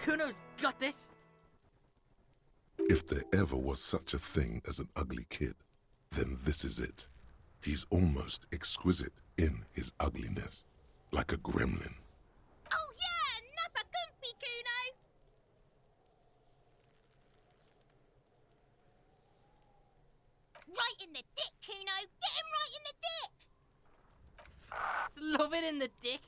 Cuno's got this. If there ever was such a thing as an ugly kid, then this is it. He's almost exquisite in his ugliness, like a gremlin. Oh yeah, nappa gumpy, Cuno! Right in the dick, Cuno! Get him right in the dick! It's loving in the dick.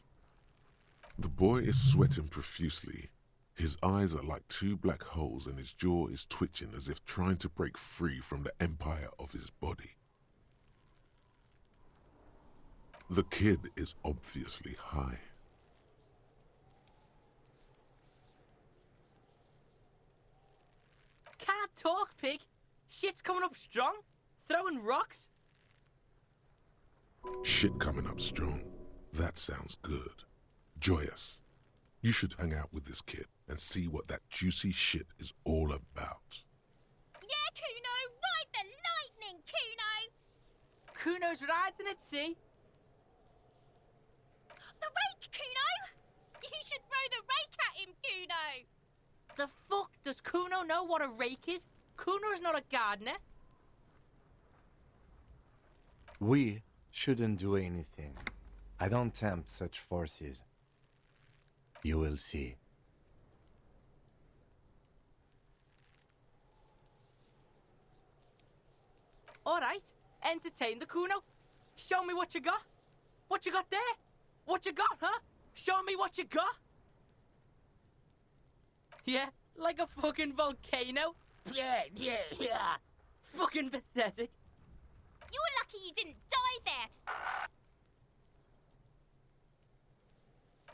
The boy is sweating profusely. His eyes are like two black holes and his jaw is twitching as if trying to break free from the empire of his body. The kid is obviously high. Can't talk, pig. Shit's coming up strong. Throwing rocks. Shit coming up strong. That sounds good. Joyous. You should hang out with this kid and see what that juicy shit is all about. Yeah, Cuno! Ride the lightning, Cuno! Cuno's riding it, see? The rake, Cuno! You should throw the rake at him, Cuno! The fuck does Cuno know what a rake is? Cuno's not a gardener. We shouldn't do anything. I don't tempt such forces. You will see. All right, entertain the Cuno. Show me what you got. What you got there? What you got, huh? Show me what you got. Yeah, like a fucking volcano. Yeah. Fucking pathetic. You're lucky you didn't die there.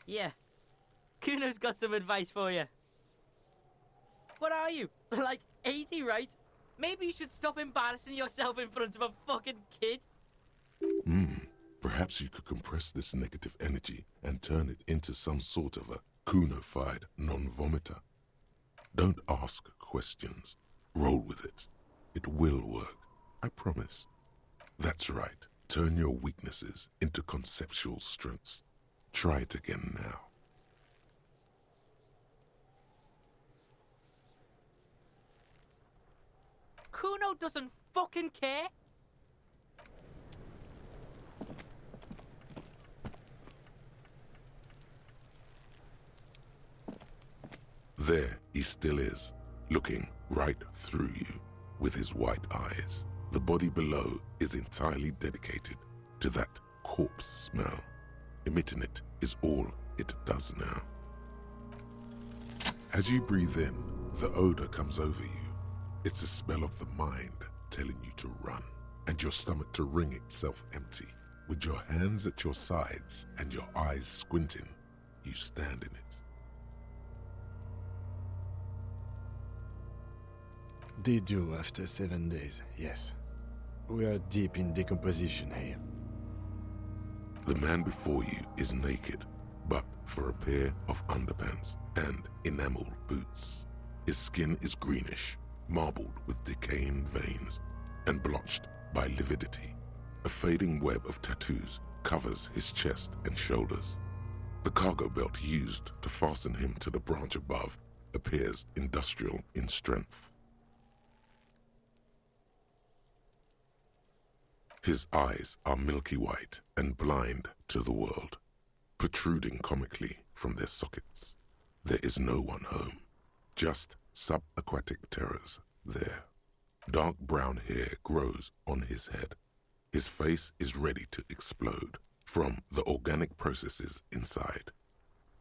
Yeah. Cuno's got some advice for you. What are you? Like 80, right? Maybe you should stop embarrassing yourself in front of a fucking kid. Perhaps you could compress this negative energy and turn it into some sort of a Cunified non-vomitor. Don't ask questions. Roll with it. It will work. I promise. That's right. Turn your weaknesses into conceptual strengths. Try it again now. Cuno doesn't fucking care. There he still is, looking right through you with his white eyes. The body below is entirely dedicated to that corpse smell. Emitting it is all it does now. As you breathe in, the odor comes over you. It's a smell of the mind telling you to run, and your stomach to wring itself empty. With your hands at your sides and your eyes squinting, you stand in it. They do after 7 days, yes. We are deep in decomposition here. The man before you is naked, but for a pair of underpants and enameled boots. His skin is greenish, marbled with decaying veins, and blotched by lividity. A fading web of tattoos covers his chest and shoulders. The cargo belt used to fasten him to the branch above appears industrial in strength. His eyes are milky white and blind to the world, protruding comically from their sockets. There is no one home, just subaquatic terrors there. Dark brown hair grows on his head. His face is ready to explode from the organic processes inside.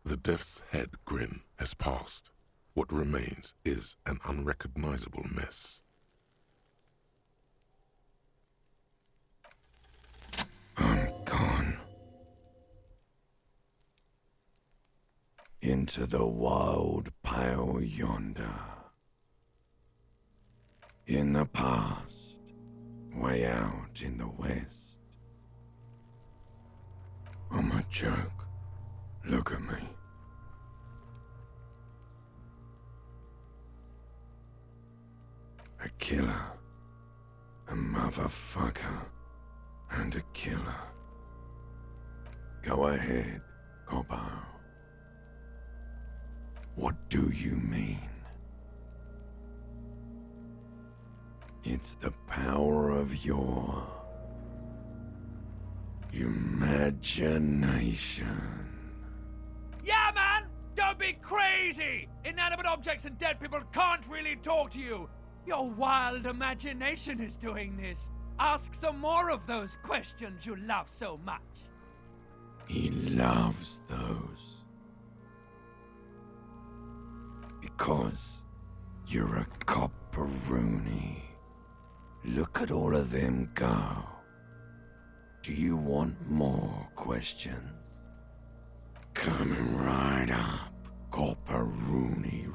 The death's head grin has passed. What remains is an unrecognizable mess. I'm gone. Into the wild pale yonder. In the past, way out in the west. I'm a joke. Look at me. A killer. A motherfucker. And a killer. Go ahead, Cobbo. What do you mean? It's the power of your imagination. Yeah, man! Don't be crazy! Inanimate objects and dead people can't really talk to you. Your wild imagination is doing this. Ask some more of those questions you love so much. He loves those. Because you're a copperoonie. Look at all of them go. Do you want more questions? Coming right up, copperoonie.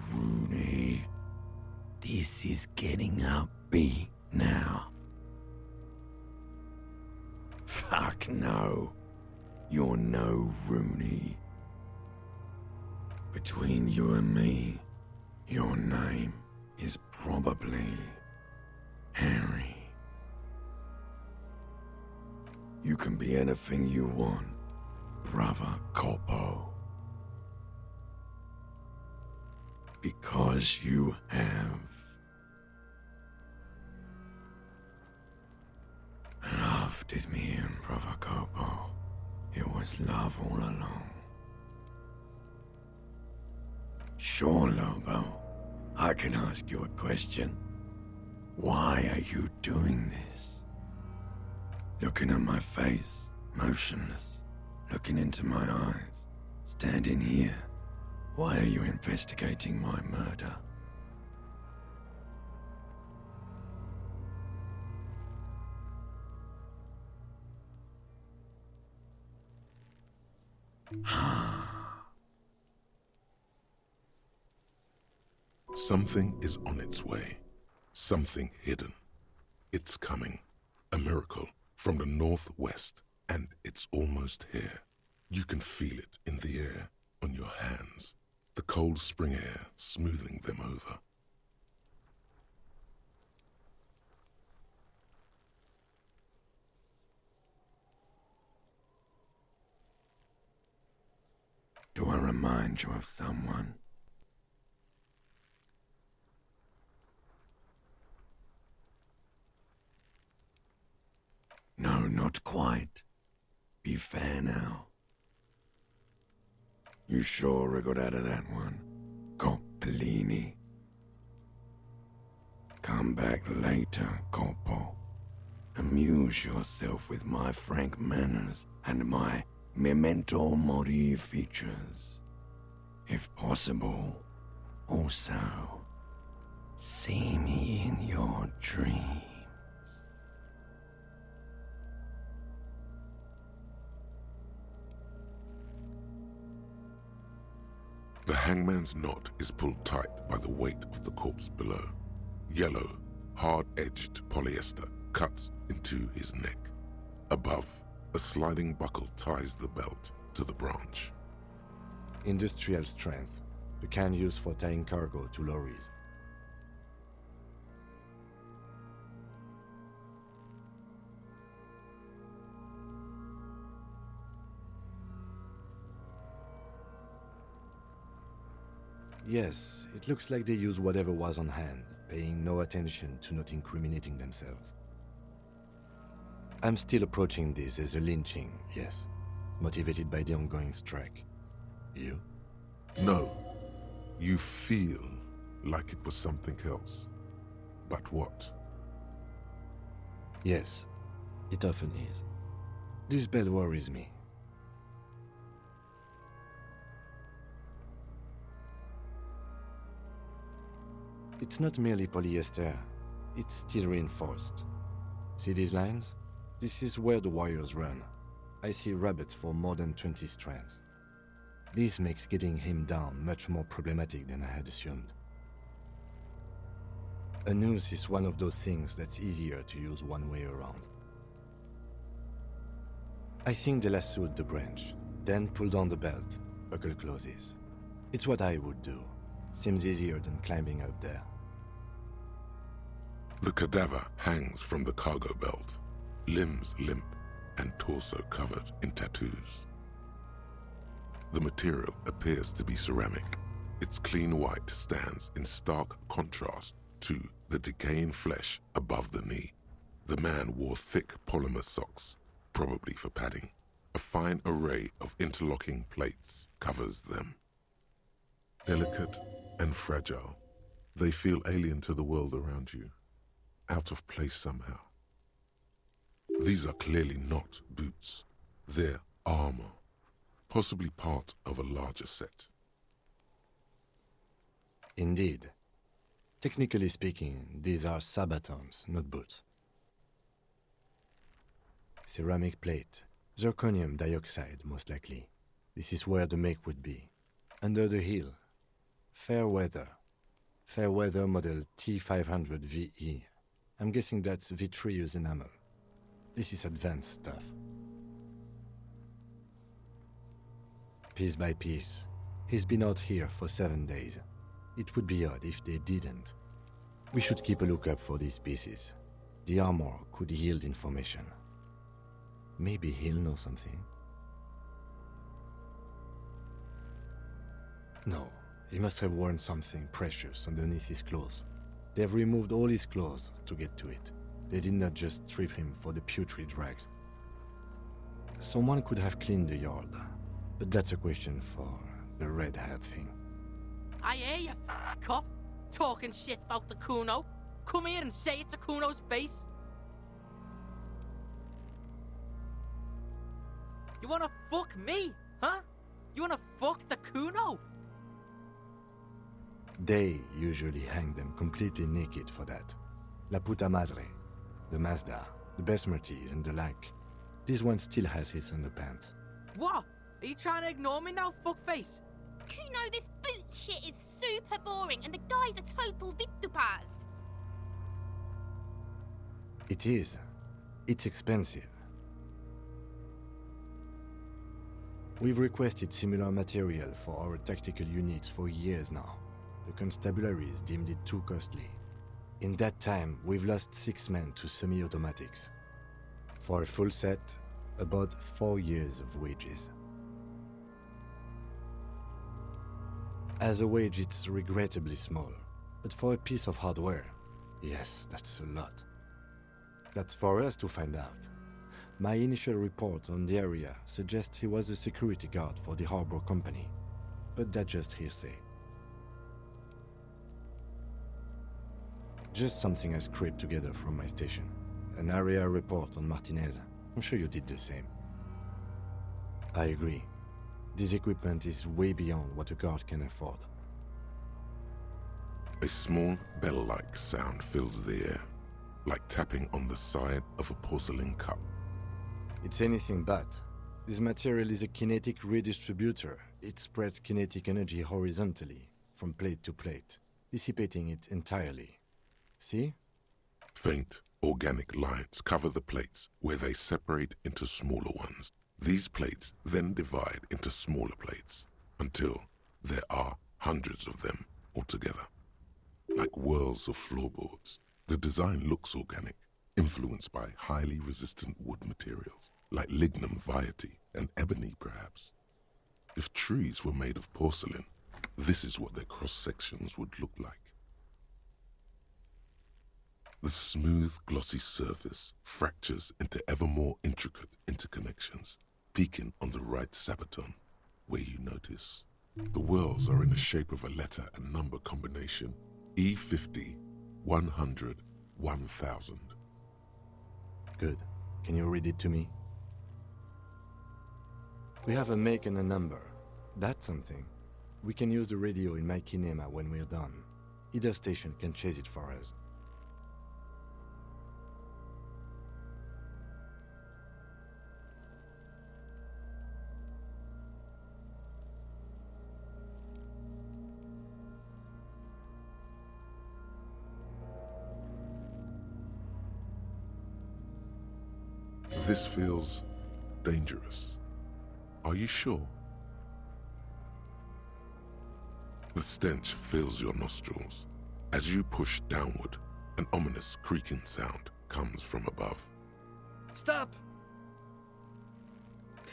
This is getting upbeat now. Fuck no. You're no Rooney. Between you and me, your name is probably Harry. You can be anything you want, brother Coppo. Because you have. Love did me in, brother Coppo. It was love all along. Sure, Lobo. I can ask you a question. Why are you doing this? Looking at my face, motionless, looking into my eyes, standing here. Why are you investigating my murder? Something is on its way. Something hidden. It's coming. A miracle from the northwest, and it's almost here. You can feel it in the air, on your hands. The cold spring air smoothing them over. Do I remind you of someone? No, not quite. Be fair now. You sure wriggled out of that one, Coppellini? Come back later, Coppo. Amuse yourself with my frank manners and my memento mori features. If possible, also, see me in your dreams. The hangman's knot is pulled tight by the weight of the corpse below. Yellow, hard-edged polyester cuts into his neck. Above, a sliding buckle ties the belt to the branch. Industrial strength. The kind used for tying cargo to lorries. Yes, it looks like they use whatever was on hand, paying no attention to not incriminating themselves. I'm still approaching this as a lynching, yes, motivated by the ongoing strike. You? No, you feel like it was something else. But what? Yes, it often is. This bell worries me. It's not merely polyester, it's steel reinforced. See these lines? This is where the wires run. I see rabbits for more than 20 strands. This makes getting him down much more problematic than I had assumed. A noose is one of those things that's easier to use one way around. I think they lassoed the branch, then pulled on the belt, buckle closes. It's what I would do. Seems easier than climbing up there. The cadaver hangs from the cargo belt, limbs limp and torso covered in tattoos. The material appears to be ceramic, Its clean white stands in stark contrast to the decaying flesh above the knee. The man wore thick polymer socks, probably for padding. A fine array of interlocking plates covers them. Delicate and fragile, they feel alien to the world around you, out of place somehow. These are clearly not boots. They're armor, possibly part of a larger set. Indeed. Technically speaking, these are sabatons, not boots. Ceramic plate. Zirconium dioxide, most likely. This is where the make would be. Under the heel. Fair weather. Fair weather model T500 VE. I'm guessing that's vitreous enamel. This is advanced stuff. Piece by piece. He's been out here for 7 days. It would be odd if they didn't. We should keep a lookout for these pieces. The armor could yield information. Maybe he'll know something. No, he must have worn something precious underneath his clothes. They've removed all his clothes to get to it. They did not just strip him for the putrid rags. Someone could have cleaned the yard, but that's a question for the red hat thing. I hear you, cop, talking shit about the Cuno. Come here and say it to Cuno's face. You wanna fuck me, huh? You wanna fuck the Cuno? They usually hang them completely naked for that. La puta madre, the Mazda, the Besmerties and the like. This one still has his underpants. What? Are you trying to ignore me now, fuckface? Cuno, this boots shit is super boring and the guy's a total vitupaz. It is. It's expensive. We've requested similar material for our tactical units for years now. The constabularies deemed it too costly. In that time, we've lost 6 men to semi-automatics. For a full set, about 4 years of wages. As a wage, it's regrettably small. But for a piece of hardware, yes, that's a lot. That's for us to find out. My initial report on the area suggests he was a security guard for the harbor company. But that's just hearsay. Just something I scraped together from my station. An area report on Martinez. I'm sure you did the same. I agree. This equipment is way beyond what a guard can afford. A small bell-like sound fills the air, like tapping on the side of a porcelain cup. It's anything but. This material is a kinetic redistributor. It spreads kinetic energy horizontally, from plate to plate, dissipating it entirely. See? Faint, organic lines cover the plates where they separate into smaller ones. These plates then divide into smaller plates until there are hundreds of them altogether. Like whirls of floorboards, the design looks organic, influenced by highly resistant wood materials, like lignum vitae and ebony perhaps. If trees were made of porcelain, this is what their cross-sections would look like. The smooth, glossy surface fractures into ever more intricate interconnections, peaking on the right sabaton, where you notice. The whirls are in the shape of a letter and number combination, E50, 100, 1000. Good. Can you read it to me? We have a make and a number. That's something. We can use the radio in my kinema when we're done. Either station can chase it for us. This feels dangerous. Are you sure? The stench fills your nostrils. As you push downward, an ominous creaking sound comes from above. Stop!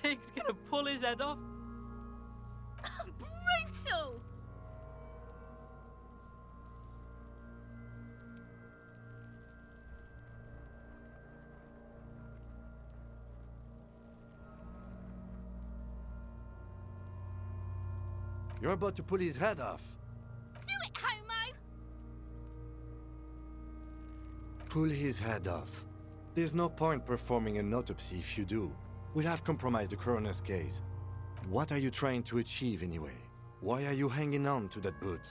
Pig's gonna pull his head off. Brutal! You're about to pull his head off. Do it, homo! Pull his head off. There's no point performing an autopsy if you do. We'll have compromised the coroner's case. What are you trying to achieve anyway? Why are you hanging on to that boot?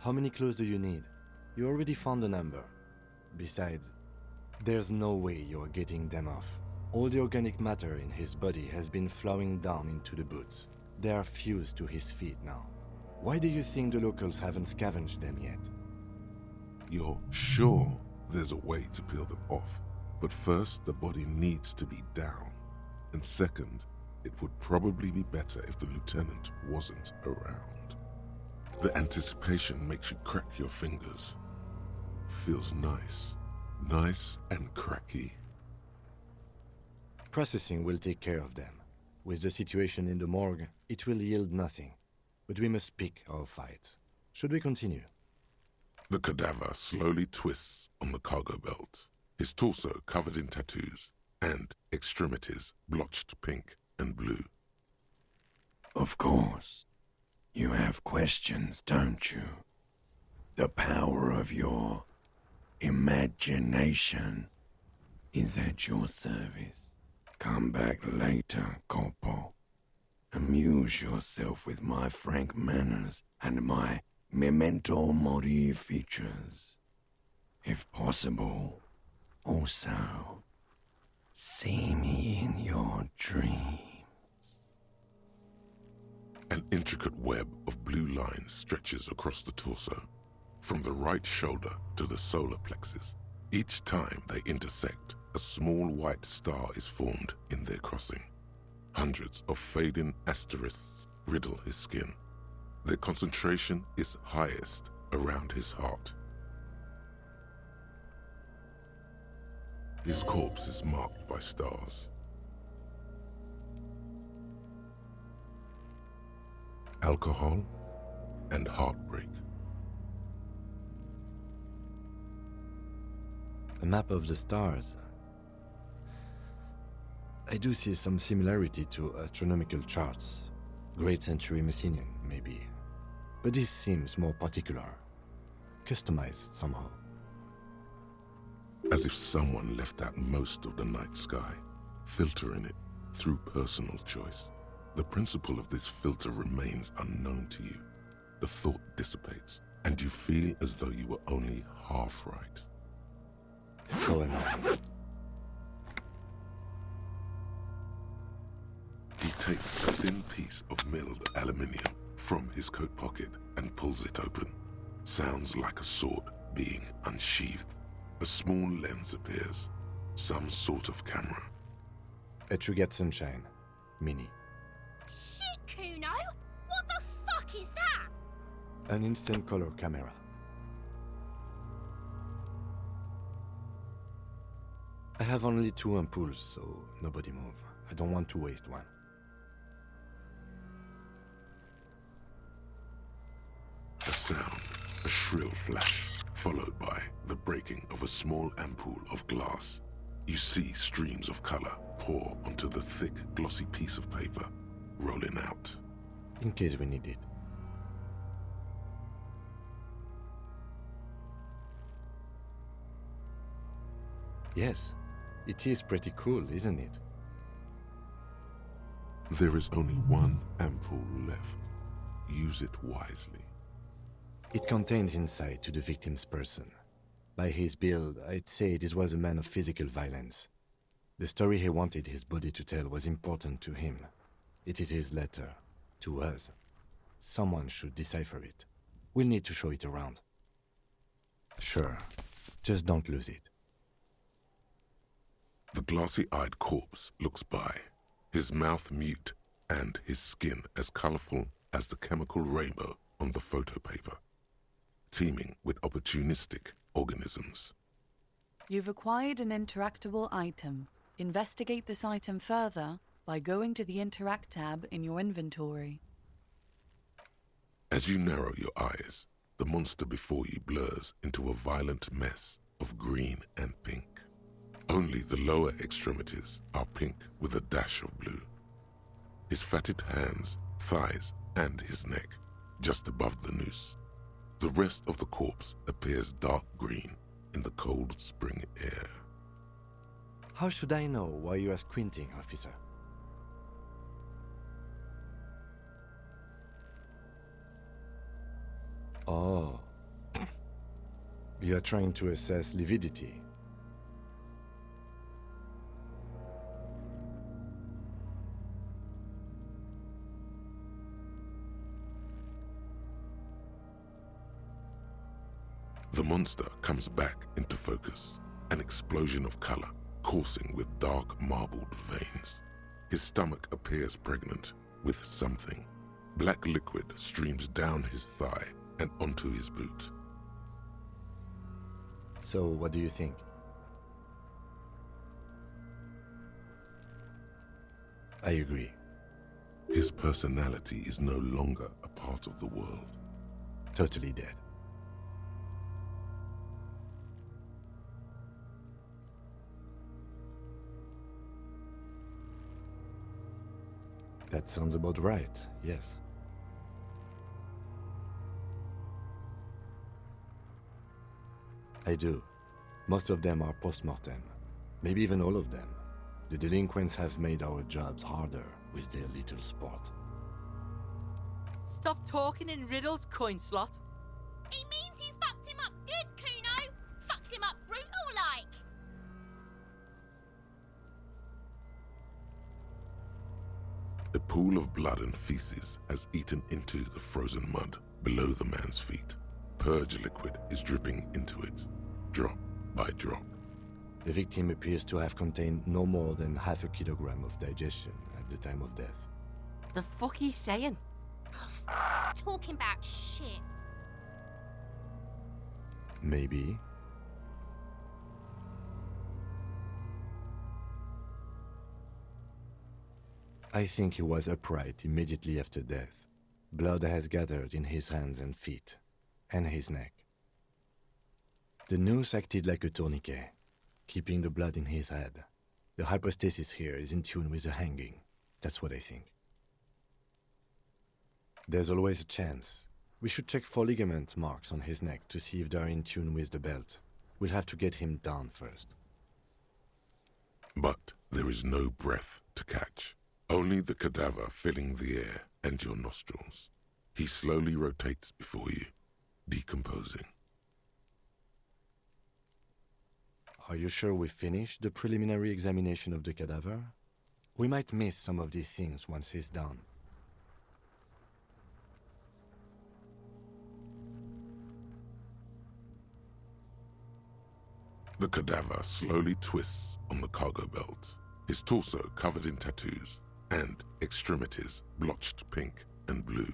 How many clues do you need? You already found a number. Besides, there's no way you're getting them off. All the organic matter in his body has been flowing down into the boots. They are fused to his feet now. Why do you think the locals haven't scavenged them yet? You're sure there's a way to peel them off, but first the body needs to be down. And second, it would probably be better if the lieutenant wasn't around. The anticipation makes you crack your fingers. Feels nice. Nice and cracky. Processing will take care of them. With the situation in the morgue, it will yield nothing. But we must pick our fights. Should we continue? The cadaver slowly twists on the cargo belt, his torso covered in tattoos, and extremities blotched pink and blue. Of course. You have questions, don't you? The power of your imagination is at your service. Come back later, Corpo. Amuse yourself with my frank manners and my memento mori features. If possible, also, see me in your dreams. An intricate web of blue lines stretches across the torso, from the right shoulder to the solar plexus. Each time they intersect, a small white star is formed in their crossing. Hundreds of fading asterisks riddle his skin. Their concentration is highest around his heart. His corpse is marked by stars. Alcohol and heartbreak. A map of the stars. I do see some similarity to astronomical charts. Great Century Messinian, maybe. But this seems more particular. Customized somehow. As if someone left out most of the night sky, filtering it through personal choice. The principle of this filter remains unknown to you. The thought dissipates, and you feel as though you were only half right. So annoying. He takes a thin piece of milled aluminium from his coat pocket and pulls it open. Sounds like a sword being unsheathed. A small lens appears. Some sort of camera. A Truget Sunshine. Mini. Shit, Cuno! What the fuck is that? An instant color camera. I have only 2 ampoules, so nobody move. I don't want to waste one. A sound, a shrill flash, followed by the breaking of a small ampoule of glass. You see streams of color pour onto the thick, glossy piece of paper, rolling out. In case we need it. Yes, it is pretty cool, isn't it? There is only one ampoule left. Use it wisely. It contains insight to the victim's person. By his build, I'd say this was a man of physical violence. The story he wanted his body to tell was important to him. It is his letter. To us. Someone should decipher it. We'll need to show it around. Sure. Just don't lose it. The glassy-eyed corpse looks by, his mouth mute and his skin as colorful as the chemical rainbow on the photo paper, teeming with opportunistic organisms. You've acquired an interactable item. Investigate this item further by going to the Interact tab in your inventory. As you narrow your eyes, the monster before you blurs into a violent mess of green and pink. Only the lower extremities are pink with a dash of blue. His fatted hands, thighs, and his neck, just above the noose. The rest of the corpse appears dark green in the cold spring air. How should I know why you are squinting, officer? Oh. You are trying to assess lividity. The monster comes back into focus, an explosion of color, coursing with dark marbled veins. His stomach appears pregnant with something. Black liquid streams down his thigh and onto his boot. So, what do you think? I agree. His personality is no longer a part of the world. Totally dead. That sounds about right, yes. I do. Most of them are post-mortem. Maybe even all of them. The delinquents have made our jobs harder with their little sport. Stop talking in riddles, coin slot. He means you fucked him up good, Cuno. Fucked him up brutal like. A pool of blood and feces has eaten into the frozen mud below the man's feet. Purge liquid is dripping into it, drop by drop. The victim appears to have contained no more than half a kilogram of digestion at the time of death. The fuck he's saying? Talking about shit. Maybe. I think he was upright immediately after death. Blood has gathered in his hands and feet, and his neck. The noose acted like a tourniquet, keeping the blood in his head. The hypostasis here is in tune with the hanging. That's what I think. There's always a chance. We should check for ligament marks on his neck to see if they're in tune with the belt. We'll have to get him down first. But there is no breath to catch. Only the cadaver filling the air and your nostrils. He slowly rotates before you, decomposing. Are you sure we finished the preliminary examination of the cadaver? We might miss some of these things once he's done. The cadaver slowly twists on the cargo belt, his torso covered in tattoos, and extremities blotched pink and blue.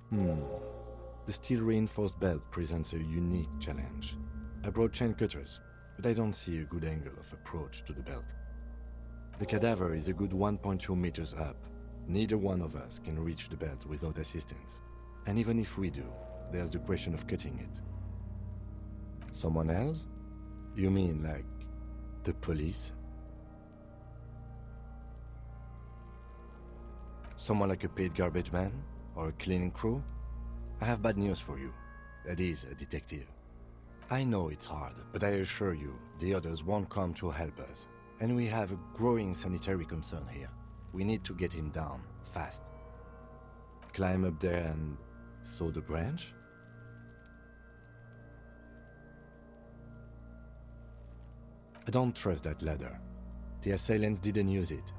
The steel-reinforced belt presents a unique challenge. I brought chain cutters, but I don't see a good angle of approach to the belt. The cadaver is a good 1.2 meters up. Neither one of us can reach the belt without assistance. And even if we do, there's the question of cutting it. Someone else? You mean like the police? Someone like a paid garbage man? Or a cleaning crew? I have bad news for you. That is a detective. I know it's hard, but I assure you, the others won't come to help us. And we have a growing sanitary concern here. We need to get him down, fast. Climb up there and saw the branch? I don't trust that ladder. The assailants didn't use it.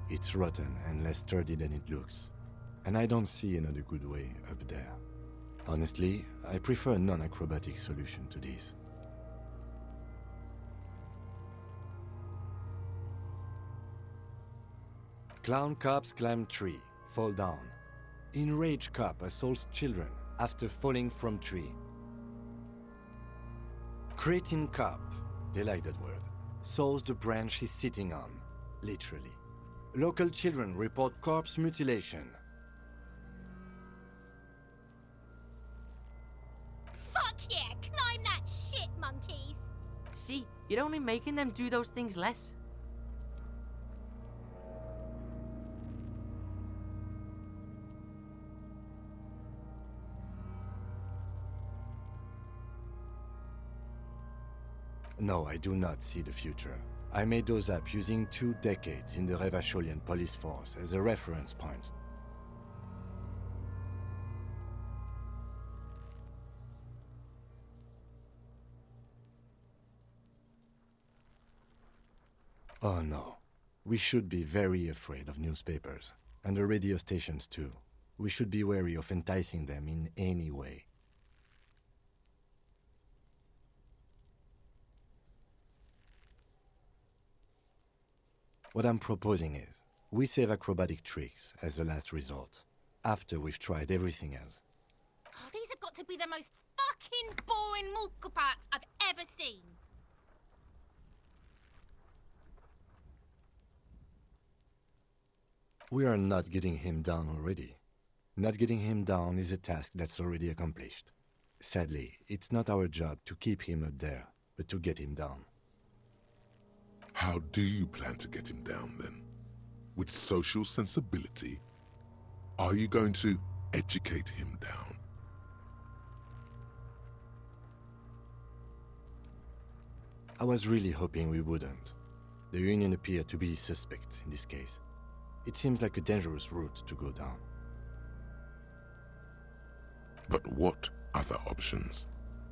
It's rotten and less sturdy than it looks. And I don't see another good way up there. Honestly, I prefer a non-acrobatic solution to this. Clown cops climb tree, fall down. Enraged cop assaults children after falling from tree. Cretin cop, they like that word, saws the branch he's sitting on, literally. Local children report corpse mutilation. yeah, climb that shit, monkeys. See, you're only making them do those things less. No, I do not see the future. I made those up using 2 decades in the Revacholian police force as a reference point. Oh no. We should be very afraid of newspapers. And the radio stations too. We should be wary of enticing them in any way. What I'm proposing is, we save acrobatic tricks as the last resort, after we've tried everything else. Oh, these have got to be the most fucking boring mulcapats I've ever seen. We are not getting him down already. Not getting him down is a task that's already accomplished. Sadly, it's not our job to keep him up there, but to get him down. How do you plan to get him down, then? With social sensibility? Are you going to educate him down? I was really hoping we wouldn't. The Union appeared to be suspect in this case. It seems like a dangerous route to go down. But what other options?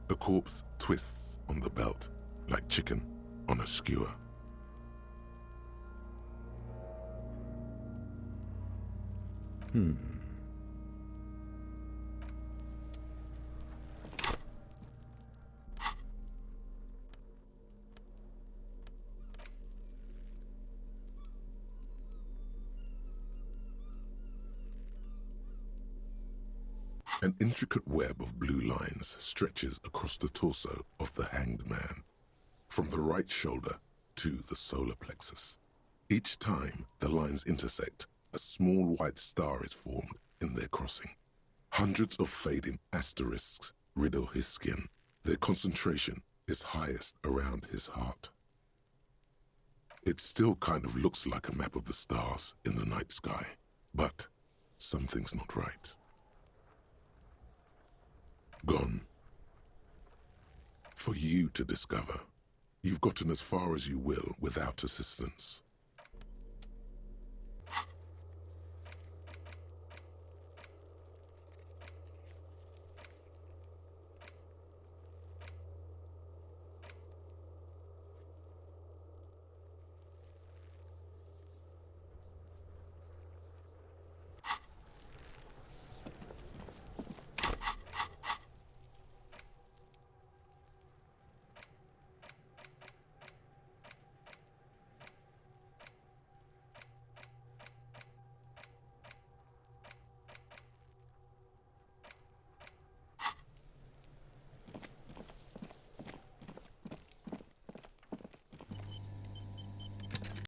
The corpse twists on the belt, like chicken on a skewer. An intricate web of blue lines stretches across the torso of the hanged man, from the right shoulder to the solar plexus. Each time the lines intersect, a small white star is formed in their crossing. Hundreds of fading asterisks riddle his skin. Their concentration is highest around his heart. It still kind of looks like a map of the stars in the night sky, but something's not right. Gone. For you to discover. You've gotten as far as you will without assistance.